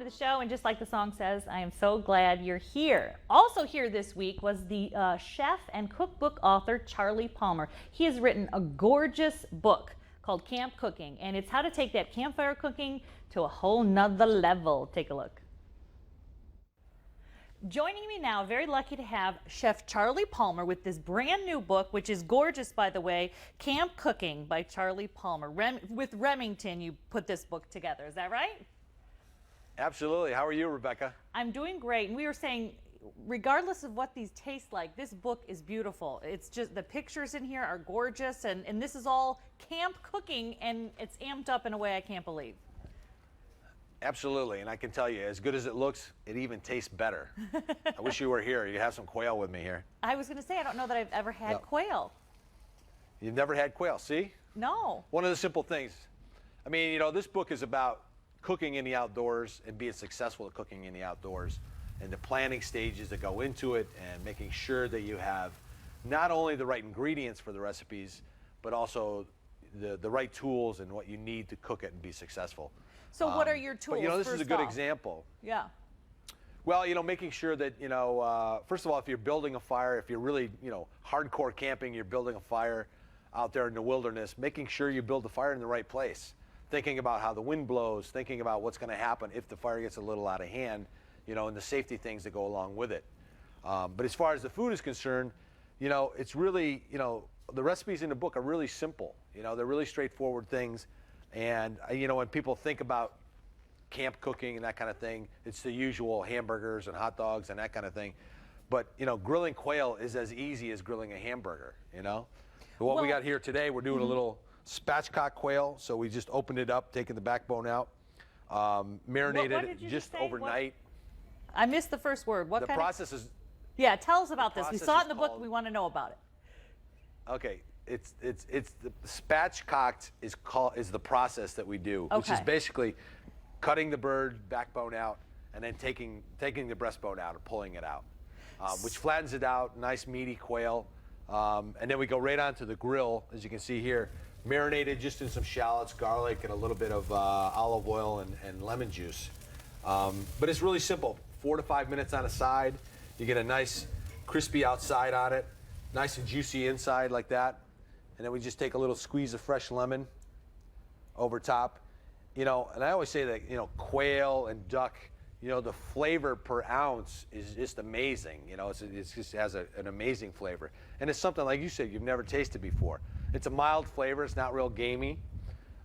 the show, and just like the song says, I am so glad you're here. Also here this week was the chef and cookbook author Charlie Palmer. He has written a gorgeous book called Camp Cooking, and it's how to take that campfire cooking to a whole nother level. Take a look. Joining me now, very lucky to have Chef Charlie Palmer with this brand new book, which is gorgeous, by the way, Camp Cooking by Charlie Palmer. With Remington, you put this book together, is that right? Absolutely. How are you, Rebecca? I'm doing great, and we were saying, regardless of what these taste like, this book is beautiful. It's just, the pictures in here are gorgeous, and this is all camp cooking, and it's amped up in a way I can't believe. Absolutely, and I can tell you, as good as it looks, it even tastes better. I wish you were here. You have some quail with me here. I was going to say, I don't know that I've ever had quail. You've never had quail, see? No. One of the simple things. I mean, you know, this book is about cooking in the outdoors and being successful at cooking in the outdoors, and the planning stages that go into it, and making sure that you have not only the right ingredients for the recipes, but also the right tools and what you need to cook it and be successful. So what are your tools? But, you know, this is a good example. Yeah. Well, you know, making sure that, you know, first of all, if you're building a fire, if you're really, you know, hardcore camping, you're building a fire out there in the wilderness, making sure you build the fire in the right place. Thinking about how the wind blows, thinking about what's going to happen if the fire gets a little out of hand, you know, and the safety things that go along with it. But as far as the food is concerned, you know, it's really, you know, the recipes in the book are really simple. You know, they're really straightforward things. And, you know, when people think about camp cooking and that kind of thing, it's the usual hamburgers and hot dogs and that kind of thing. But, you know, grilling quail is as easy as grilling a hamburger, you know? But what we got here today, we're doing a little spatchcock quail. So we just opened it up, taking the backbone out, marinated it just overnight. I missed the first word. What the kind process is... Yeah, tell us about this. We saw it in the book. We want to know about it. Okay. It's the spatchcocked is the process that we do, which is basically cutting the bird backbone out and then taking the breastbone out and pulling it out, which flattens it out, nice meaty quail, and then we go right onto the grill, as you can see here, marinated just in some shallots, garlic, and a little bit of olive oil and lemon juice. But it's really simple. 4 to 5 minutes on a side, you get a nice crispy outside on it, nice and juicy inside like that. And then we just take a little squeeze of fresh lemon over top. You know, and I always say that, you know, quail and duck, you know, the flavor per ounce is just amazing. You know, it just has an amazing flavor. And it's something, like you said, you've never tasted before. It's a mild flavor. It's not real gamey.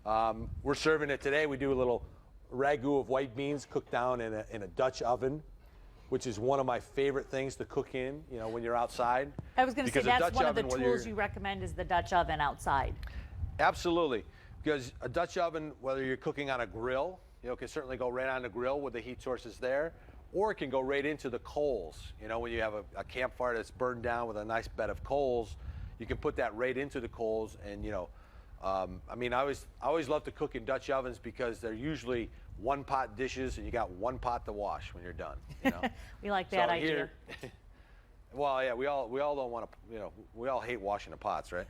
We're serving it today. We do a little ragu of white beans cooked down in a Dutch oven, which is one of my favorite things to cook in, you know, when you're outside. I was going to say, that's one of the tools you recommend is the Dutch oven outside. Absolutely. Because a Dutch oven, whether you're cooking on a grill, you know, can certainly go right on the grill with the heat sources there, or it can go right into the coals. You know, when you have a campfire that's burned down with a nice bed of coals, you can put that right into the coals. And, you know, I mean, I always love to cook in Dutch ovens because they're usually one-pot dishes, and you got one pot to wash when you're done. You know? We like that idea. Well, yeah, we all don't want to, you know, we all hate washing the pots, right?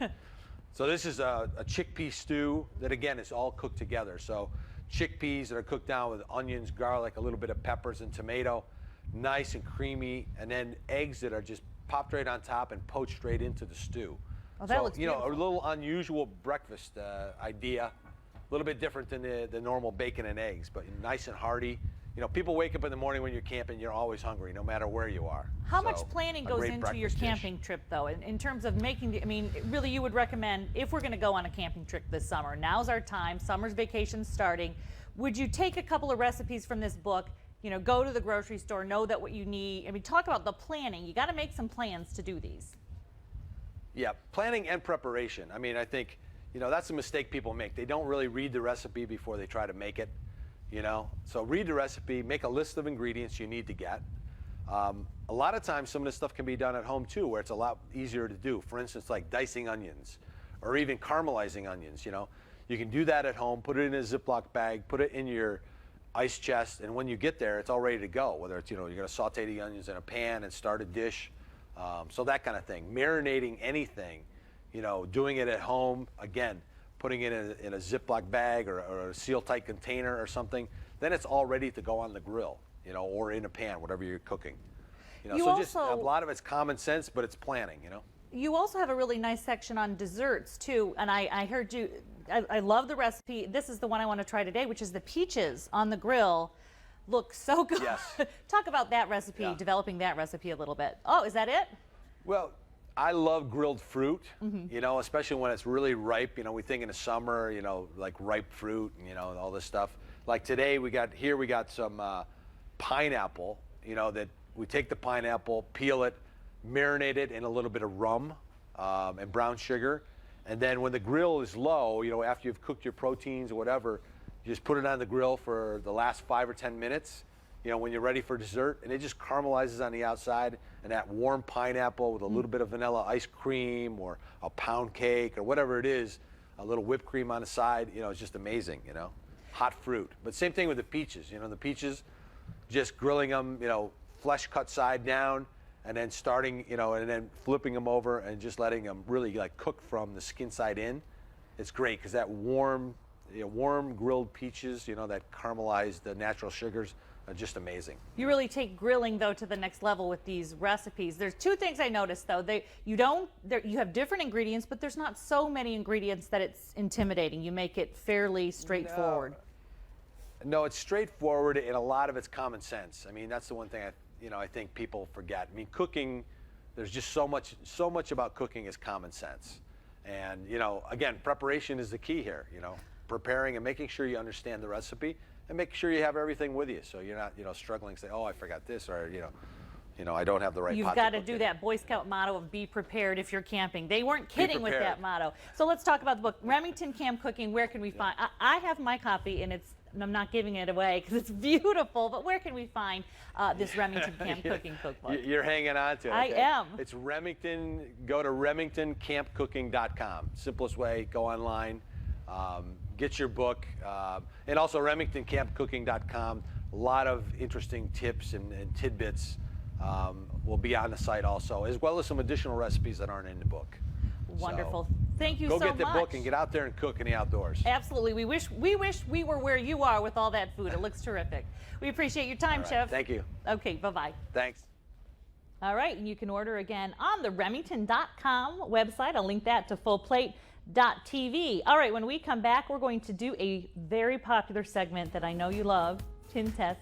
So this is a chickpea stew that, again, is all cooked together. So chickpeas that are cooked down with onions, garlic, a little bit of peppers and tomato, nice and creamy, and then eggs that are just popped right on top and poached straight into the stew. Oh, that looks beautiful. You know, a little unusual breakfast idea. A little bit different than the normal bacon and eggs, but nice and hearty. You know, people wake up in the morning when you're camping, you're always hungry, no matter where you are. How much planning goes into your camping trip, though, in terms of making I mean, really, you would recommend, if we're going to go on a camping trip this summer, now's our time, summer's vacation starting, would you take a couple of recipes from this book, you know, go to the grocery store, know that what you need, I mean, talk about the planning. You got to make some plans to do these. Yeah, planning and preparation. I mean, I think, you know, that's a mistake people make. They don't really read the recipe before they try to make it, you know. So read the recipe, make a list of ingredients you need to get. A lot of times some of this stuff can be done at home too, where it's a lot easier to do. For instance, like dicing onions or even caramelizing onions, you know. You can do that at home, put it in a Ziploc bag, put it in your ice chest, and when you get there, it's all ready to go. Whether it's, you know, you're going to saute the onions in a pan and start a dish. So that kind of thing. Marinating anything, you know, doing it at home, again, putting it in a Ziploc bag or a seal-tight container or something, then it's all ready to go on the grill, you know, or in a pan, whatever you're cooking. You know, so just a lot of it's common sense, but it's planning, you know. You also have a really nice section on desserts too, and I heard you. I love the recipe. This is the one I want to try today, which is the peaches on the grill. Look so good. Yes. Talk about that recipe, developing that recipe a little bit. Oh, is that it? Well, I love grilled fruit, you know, especially when it's really ripe. You know, we think in the summer, you know, like ripe fruit and, you know, all this stuff. Like today we got some pineapple, you know, that we take the pineapple, peel it, marinate it in a little bit of rum and brown sugar. And then when the grill is low, you know, after you've cooked your proteins or whatever, you just put it on the grill for the last 5 or 10 minutes, you know, when you're ready for dessert, and it just caramelizes on the outside, and that warm pineapple with a little bit of vanilla ice cream or a pound cake or whatever it is, a little whipped cream on the side, you know, it's just amazing, you know. Hot fruit. But same thing with the peaches, you know, the peaches, just grilling them, you know, flesh cut side down, and then starting, you know, and then flipping them over and just letting them really like cook from the skin side in. It's great because that warm grilled peaches, you know, that caramelized the natural sugars are just amazing. You really take grilling though to the next level with these recipes. There's two things I noticed though. You have different ingredients, but there's not so many ingredients that it's intimidating. You make it fairly straightforward. No, it's straightforward, and a lot of it's common sense. I mean, that's the one thing I think people forget. I mean, cooking, there's just so much about cooking is common sense. And, you know, again, preparation is the key here, you know, preparing and making sure you understand the recipe and making sure you have everything with you so you're not, you know, struggling to say, oh, I forgot this, or, you know, I don't have the right pot. You've got to do that Boy Scout motto of be prepared if you're camping. They weren't kidding with that motto. So let's talk about the book, Remington Camp Cooking. Where can we find? I have my copy, and I'm not giving it away because it's beautiful, but where can we find this Remington Camp Cooking cookbook? You're hanging on to it. I am. It's Remington. Go to remingtoncampcooking.com. Simplest way, go online, get your book, and also remingtoncampcooking.com. A lot of interesting tips and tidbits will be on the site also, as well as some additional recipes that aren't in the book. Wonderful. So, thank you so much. Go get the book and get out there and cook in the outdoors. Absolutely. We wish we were where you are with all that food. It looks terrific. We appreciate your time, Chef. Thank you. Okay, bye-bye. Thanks. All right, and you can order again on the Remington.com website. I'll link that to fullplate.tv. All right, when we come back, we're going to do a very popular segment that I know you love, Tin Test